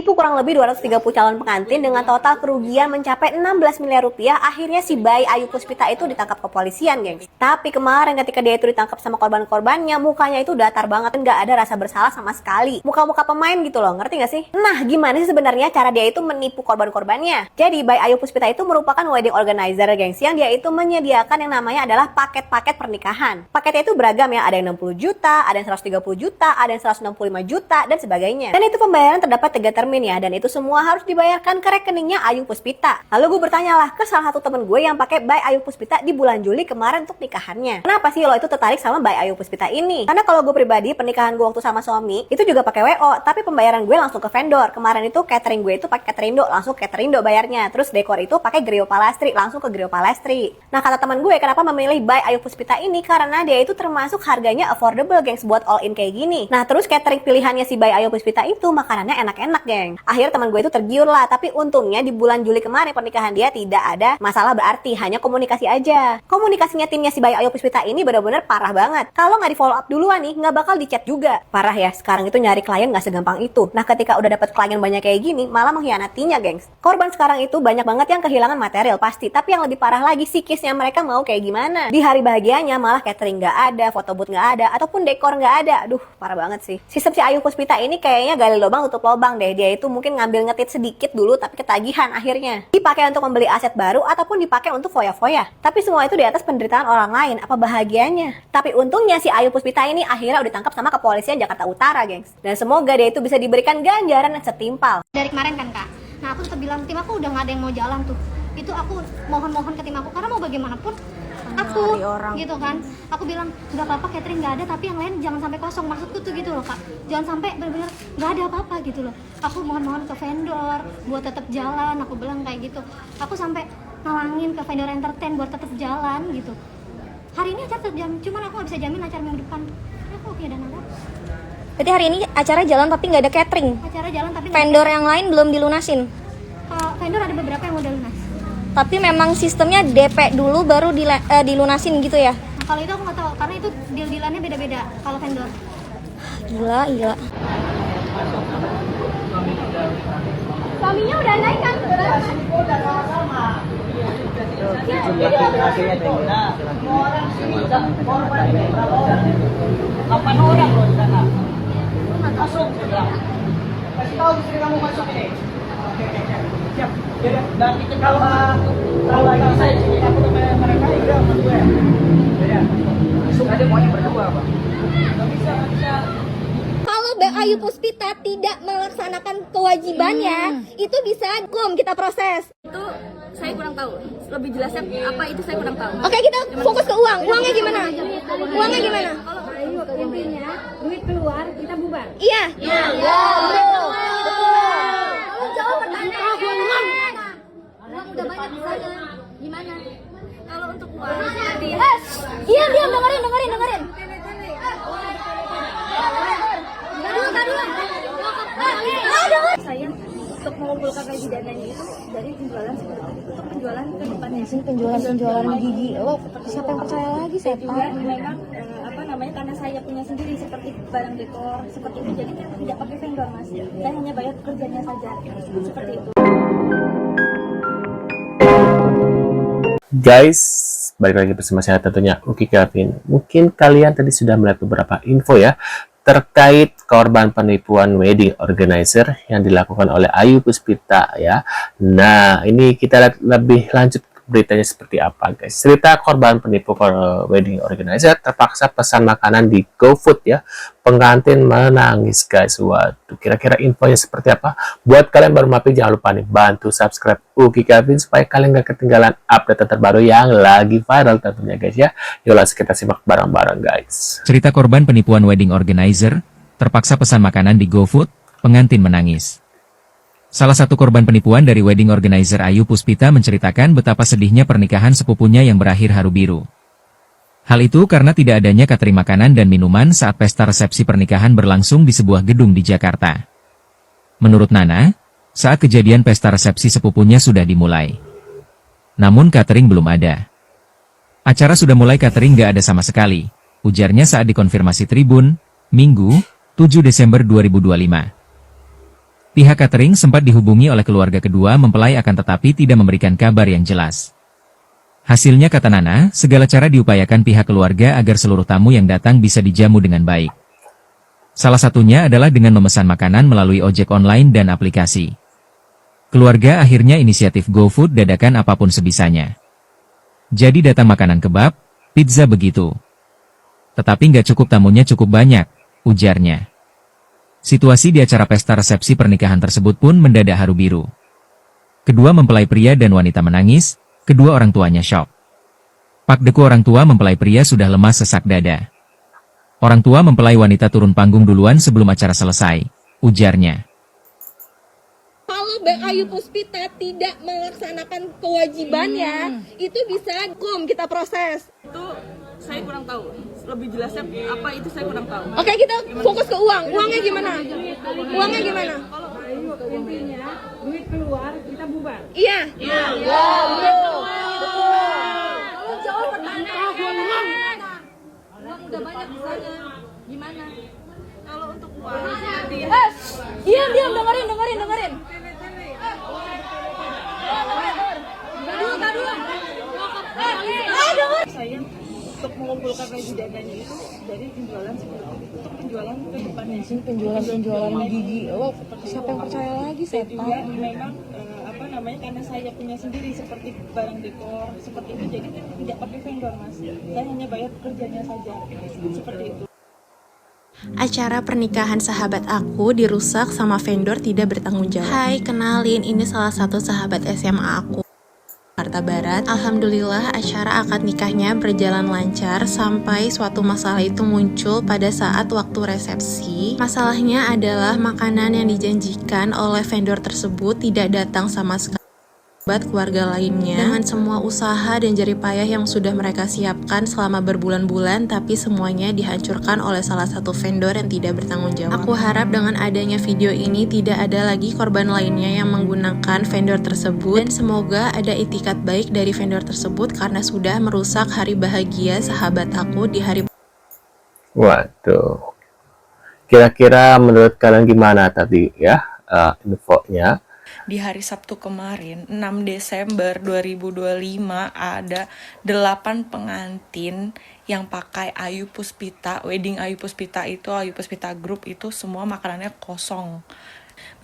menipu kurang lebih 230 calon pengantin dengan total kerugian mencapai 16 miliar rupiah. Akhirnya si bayi Ayu Puspita itu ditangkap kepolisian, gengs. Tapi kemarin ketika dia itu ditangkap sama korban-korbannya, mukanya itu datar banget, nggak ada rasa bersalah sama sekali. Muka-muka pemain gitu loh, ngerti nggak sih? Nah, gimana sih sebenarnya cara dia itu menipu korban-korbannya? Jadi, bayi Ayu Puspita itu merupakan wedding organizer, gengs, yang dia itu menyediakan yang namanya adalah paket-paket pernikahan. Paketnya itu beragam ya, ada yang 60 juta, ada yang 130 juta, ada yang 165 juta, dan sebagainya. Dan itu pembayaran terdapat 3 termin ya, dan itu semua harus dibayarkan ke rekeningnya Ayu Puspita. Lalu gue bertanyalah ke salah satu temen gue yang pakai bayi Ayu Puspita di bulan Juli kemarin untuk nikahannya. Kenapa sih lo itu tertarik sama bayi Ayu Puspita ini? Karena kalau gue pribadi, pernikahan gue waktu sama suami itu juga pakai WO, tapi pembayaran gue langsung ke vendor. Kemarin itu catering gue itu pakai Caterindo, langsung Caterindo bayarnya. Terus dekor itu pakai Griot Palastri, langsung ke Griot Palastri. Nah, kata teman gue kenapa memilih bayi Ayu Puspita ini, karena dia itu termasuk harganya affordable, gengs, buat all in kayak gini. Nah, terus catering pilihannya si bayi Ayu Puspita itu makanannya enak-enak, geng. Akhirnya teman gue itu tergiur lah, tapi untungnya di bulan Juli kemarin pernikahan dia tidak ada masalah berarti, hanya komunikasi aja. Komunikasinya timnya si bayi Ayu Puspita ini benar-benar parah banget. Kalau nggak di follow up duluan nih, nggak bakal di chat juga. Parah ya, sekarang itu nyari klien nggak segampang itu. Nah, ketika udah dapet klien banyak kayak gini, malah mengkhianatinya, gengs. Korban sekarang itu banyak banget yang kehilangan material pasti, tapi yang lebih parah lagi psikisnya mereka mau kayak gimana. Di hari bahagianya malah catering nggak ada, foto booth nggak ada, ataupun dekor nggak ada. Aduh, parah banget sih. Sistem si Ayu Puspita ini kayaknya gali lubang tutup lubang deh. Dia itu mungkin ngambil ngetit sedikit dulu, tapi ketagihan akhirnya. Dipakai untuk membeli aset baru ataupun dipakai untuk foya-foya. Tapi semua itu di atas penderitaan orang lain. Apa bahagianya? Tapi untungnya si Ayu Puspita ini akhirnya udah ditangkap sama kepolisian Jakarta Utara, gengs. Dan semoga dia itu bisa diberikan ganjaran yang setimpal. Dari kemarin kan, Kak. Nah, aku tetap bilang tim aku udah nggak ada yang mau jalan tuh. Itu aku mohon-mohon ke tim aku karena mau bagaimanapun aku gitu kan. Aku bilang nggak apa-apa catering nggak ada, tapi yang lain jangan sampai kosong. Maksudku tuh gitu loh, Kak. Jangan sampai benar-benar nggak ada apa-apa gitu loh. Aku mohon-mohon ke vendor buat tetap jalan. Aku bilang kayak gitu. Aku sampai nalangin ke vendor entertain buat tetap jalan gitu. Hari ini acara tetap jalan, cuman aku nggak bisa jamin acara minggu depan. Aku oke dan ada. Berarti hari ini acara jalan tapi nggak ada catering. Acara jalan tapi Vendor yang lain belum dilunasin. Vendor ada beberapa yang udah lunas. Tapi memang sistemnya DP dulu baru dilunasin gitu ya? Nah, kalau itu aku nggak tahu karena itu deal-dealannya beda-beda kalau vendor. Gila. Suaminya udah naik kan? Udah sama. Jumlah akhirnya tinggal. Orang sini udah korban berapa orang? 8 orang loh di sana. Masuk ya. Kasih tahu istri kamu masuk ini. Oke. Siap. Dan itu kalau saya sini aku dengan mereka udah sama gue. Ya. Masuk aja maunya berdua, Pak. Enggak bisa. Kalau Mbak Ayu Puspita tidak melaksanakan kewajibannya, itu bisa kita proses. Itu saya kurang tahu. Lebih jelasnya apa itu saya kurang tahu. Oke, kita fokus ke uang. Uangnya gimana? Uangnya gimana? Intinya duit keluar kita bubar. Iya. Betul. Kalau jawab pertanyaan. Uang udah banyak di sana. Gimana? Kalau untuk uang, Iya, dengerin. saya untuk mengumpulkan gaji dananya itu dari penjualan seperti itu. Untuk penjualan ke depannya. Penjualan gigi. Siapa yang percaya lagi, Saya juga memang karena saya punya sendiri seperti barang dekor seperti itu, jadi saya tidak pakai vendor, Mas. Saya hanya bayar pekerjaannya saja seperti itu. Guys, balik lagi bersama saya tentunya Uki Kevin. Mungkin kalian tadi sudah melihat beberapa info ya terkait korban penipuan wedding organizer yang dilakukan oleh Ayu Puspita ya. Nah, ini kita lihat lebih lanjut beritanya seperti apa, guys. Cerita korban penipu wedding organizer terpaksa pesan makanan di GoFood ya. Pengantin menangis, guys. Waduh, kira-kira infonya seperti apa? Buat kalian baru mampir, jangan lupa nih bantu subscribe Uki Kevin supaya kalian gak ketinggalan update terbaru yang lagi viral tentunya, guys ya. Yuk langsung kita simak bareng-bareng, guys. Cerita korban penipuan wedding organizer terpaksa pesan makanan di GoFood, pengantin menangis. Salah satu korban penipuan dari wedding organizer Ayu Puspita menceritakan betapa sedihnya pernikahan sepupunya yang berakhir haru biru. Hal itu karena tidak adanya catering makanan dan minuman saat pesta resepsi pernikahan berlangsung di sebuah gedung di Jakarta. Menurut Nana, saat kejadian pesta resepsi sepupunya sudah dimulai. Namun catering belum ada. Acara sudah mulai, catering gak ada sama sekali, ujarnya saat dikonfirmasi Tribun, Minggu, 7 Desember 2025. Pihak catering sempat dihubungi oleh keluarga kedua mempelai akan tetapi tidak memberikan kabar yang jelas. Hasilnya kata Nana, segala cara diupayakan pihak keluarga agar seluruh tamu yang datang bisa dijamu dengan baik. Salah satunya adalah dengan memesan makanan melalui ojek online dan aplikasi. Keluarga akhirnya inisiatif GoFood dadakan apapun sebisanya. Jadi datang makanan kebab, pizza begitu. Tetapi nggak cukup tamunya cukup banyak, ujarnya. Situasi di acara pesta resepsi pernikahan tersebut pun mendadak haru biru. Kedua mempelai pria dan wanita menangis, kedua orang tuanya syok. Pak deku orang tua mempelai pria sudah lemas sesak dada. Orang tua mempelai wanita turun panggung duluan sebelum acara selesai, ujarnya. Kalau Mbak Ayu Puspita tidak melaksanakan kewajibannya, itu bisa kita proses. Itu saya kurang tahu. Lebih jelasnya apa itu saya kurang tahu. Oke, kita fokus ke uang. Uangnya gimana? Uangnya gimana? Intinya duit keluar kita bubar. Iya. Iya. Betul. Kalau jawab pertanyaan. Uang udah banyak di sana. Gimana? Kalau untuk uang. Diam, dengerin. Saya untuk mengumpulkan gaji dananya itu dari penjualan seperti itu. Untuk penjualan ke depannya. Penjualan gigi. Oh, siapa yang percaya lagi, Dan juga setan? memang karena saya punya sendiri seperti barang dekor seperti itu, jadi tidak pakai vendor mas. Saya hanya bayar pekerjaannya saja seperti itu. Acara pernikahan sahabat aku dirusak sama vendor tidak bertanggung jawab. Hai, kenalin, ini salah satu sahabat SMA aku, Jakarta Barat. Alhamdulillah acara akad nikahnya berjalan lancar sampai suatu masalah itu muncul pada saat waktu resepsi. Masalahnya adalah makanan yang dijanjikan oleh vendor tersebut tidak datang sama sekali. Keluarga lainnya dengan semua usaha dan jerih payah yang sudah mereka siapkan selama berbulan-bulan, tapi semuanya dihancurkan oleh salah satu vendor yang tidak bertanggung jawab. Aku harap dengan adanya video ini tidak ada lagi korban lainnya yang menggunakan vendor tersebut, dan semoga ada itikat baik dari vendor tersebut karena sudah merusak hari bahagia sahabat aku di hari. Waduh. Kira-kira menurut kalian gimana tadi ya infonya? Di hari Sabtu kemarin, 6 Desember 2025, ada 8 pengantin yang pakai Ayu Puspita, wedding Ayu Puspita itu, Ayu Puspita Group itu semua makanannya kosong.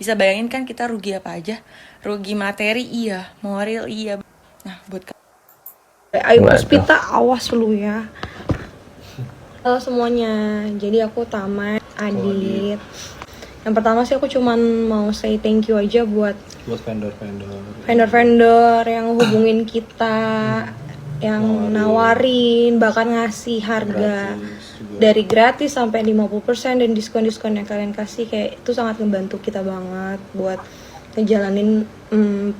Bisa bayangin kan kita rugi apa aja? Rugi materi iya, moral iya. Nah, buat Ayu Puspita, awas lu ya. Halo semuanya, jadi aku Tama, Adit. Yang pertama sih aku cuman mau say thank you aja buat vendor-vendor yang hubungin kita, yang nawarin, bahkan ngasih harga dari gratis sampai 50% dan diskon-diskon yang kalian kasih, kayak itu sangat membantu kita banget buat ngejalanin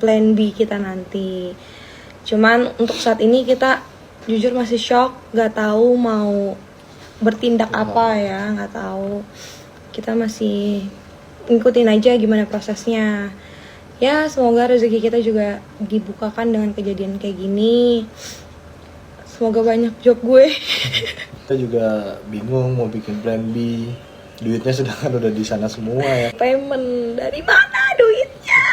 plan B kita nanti. Cuman untuk saat ini kita jujur masih shock, nggak tahu mau bertindak apa ya, nggak tahu. Kita masih ngikutin aja gimana prosesnya. Ya semoga rezeki kita juga dibukakan dengan kejadian kayak gini. Semoga banyak job gue. Kita juga bingung mau bikin plan B. Duitnya sedangkan udah di sana semua ya. Payment dari mana duitnya?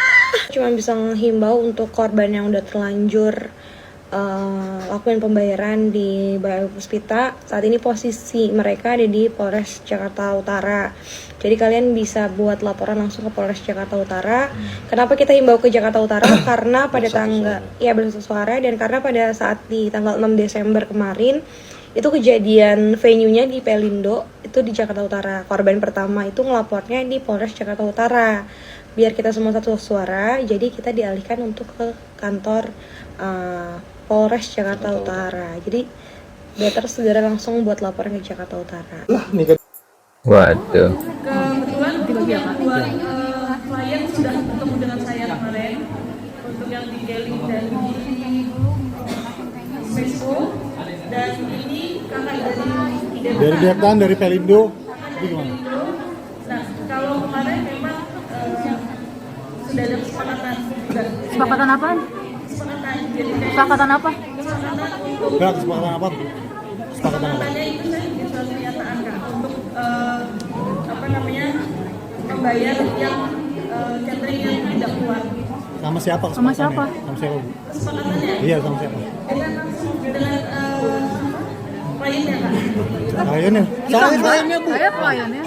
Cuma bisa menghimbau untuk korban yang udah terlanjur lakuin pembayaran di Ayu Puspita. Saat ini posisi mereka ada di Polres Jakarta Utara. Jadi kalian bisa buat laporan langsung ke Polres Jakarta Utara. Kenapa kita himbau ke Jakarta Utara? Karena pada tanggal bersatu suara, dan karena pada saat di tanggal 6 Desember kemarin itu kejadian venue-nya di Pelindo itu di Jakarta Utara. Korban pertama itu ngelapornya di Polres Jakarta Utara. Biar kita semua satu suara, jadi kita dialihkan untuk ke kantor Polres Jakarta Utara. Jadi better segera langsung buat laporan ke Jakarta Utara. Waduh. Kebetulan untuk yang dua klien sudah bertemu dengan saya kemarin, untuk yang di Delhi dan di Facebook, dan ini kakak dari Vietnam, dari Pelindo. Itu gimana? Nah, kalau kemarin memang sudah ada kesepakatan. Kesepakatan apa? Kesepakatan apa? Kesepakatan apa? Kesepakatannya itu saya bikin surat pernyataan Kak, untuk membayar yang catering yang tidak kuat. Sama siapa? Sama siapa? Sama siapa, Bu? Kesepakatannya? Iya, sama siapa? Dengan kliennya Kak. Kliennya? Saya kliennya, Bu. Saya kliennya.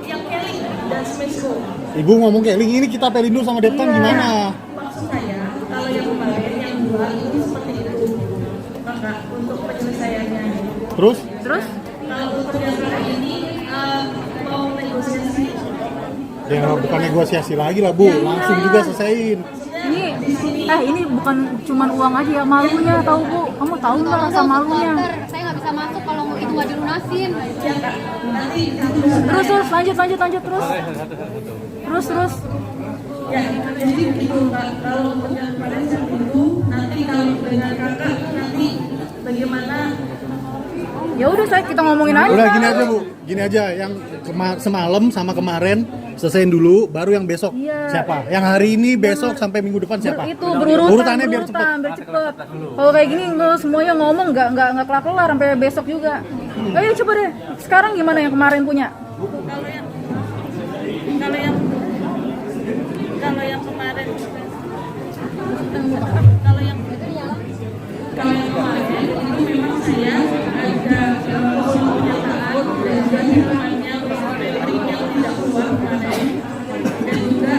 Yang Kelly dan Smesco. Ibu ngomong kayak ini kita Pelindo sama Deptan gimana? Maksud saya, kalau yang kemarin yang dua itu seperti itu, maka untuk penyelesaiannya. Terus? Kalau untuk yang kali ini mau negosiasi. Ya bukan negosiasi lagi lah, Bu. Langsung juga selesaiin. Ini bukan cuman uang aja ya, malunya tahu Bu. Kamu tahu nggak rasa malunya? Saya nggak bisa masuk kalau itu nggak dilunasin. Terus lanjut terus. Ya, jadi gitu Kak. Kalau untuk yang kemarin itu nanti kalau dengan kakak nanti bagaimana? Ya udah kita ngomongin aja. Udah gini aja, Bu. Gini aja yang semalam sama kemarin selesaiin dulu, baru yang besok siapa? Yang hari ini, besok sampai minggu depan siapa? Urutannya biar cepet. Kalau kayak gini semuanya ngomong nggak kelar sampai besok juga. Ayo coba deh. Sekarang gimana yang kemarin punya? Kalau yang kemarin kemarin itu memang saya ada pernyataan dan hubungannya catering yang tidak keluar kemarin, dan juga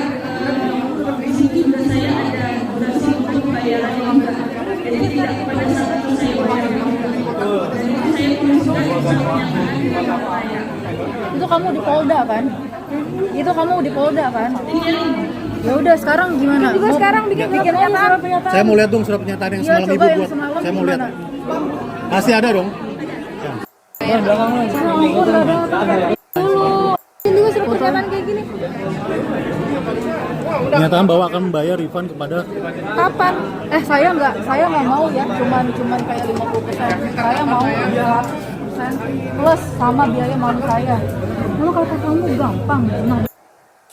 di sini juga saya ada durasi untuk pembayaran yang juga, jadi tidak pada saat itu saya bayar dan itu saya pun juga pernyataan dengan saya. Itu kamu di Polda kan? Ya udah sekarang gimana? Juga sekarang bikin pernyataan. Saya mau lihat dong surat pernyataan yang semalam Ibu buat. Saya mau lihat. Masih ada dong? Ini juga surat pernyataan kayak gini. Pernyataan bahwa akan membayar refund kepada Kapan? Saya nggak mau ya, cuman kayak 50%. Saya mau 200% plus sama biaya malu saya. Lalu kata kamu gampang.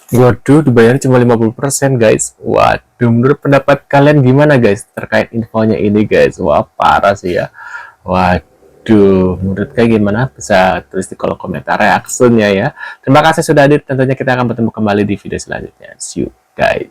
Waduh, dibayar cuma 50% guys. Waduh, menurut pendapat kalian gimana guys terkait infonya ini guys? Wah, parah sih ya. Waduh, menurut kalian gimana? Bisa tulis di kolom komentar reaksinya ya. Terima kasih sudah hadir. Tentunya kita akan bertemu kembali di video selanjutnya. See you guys.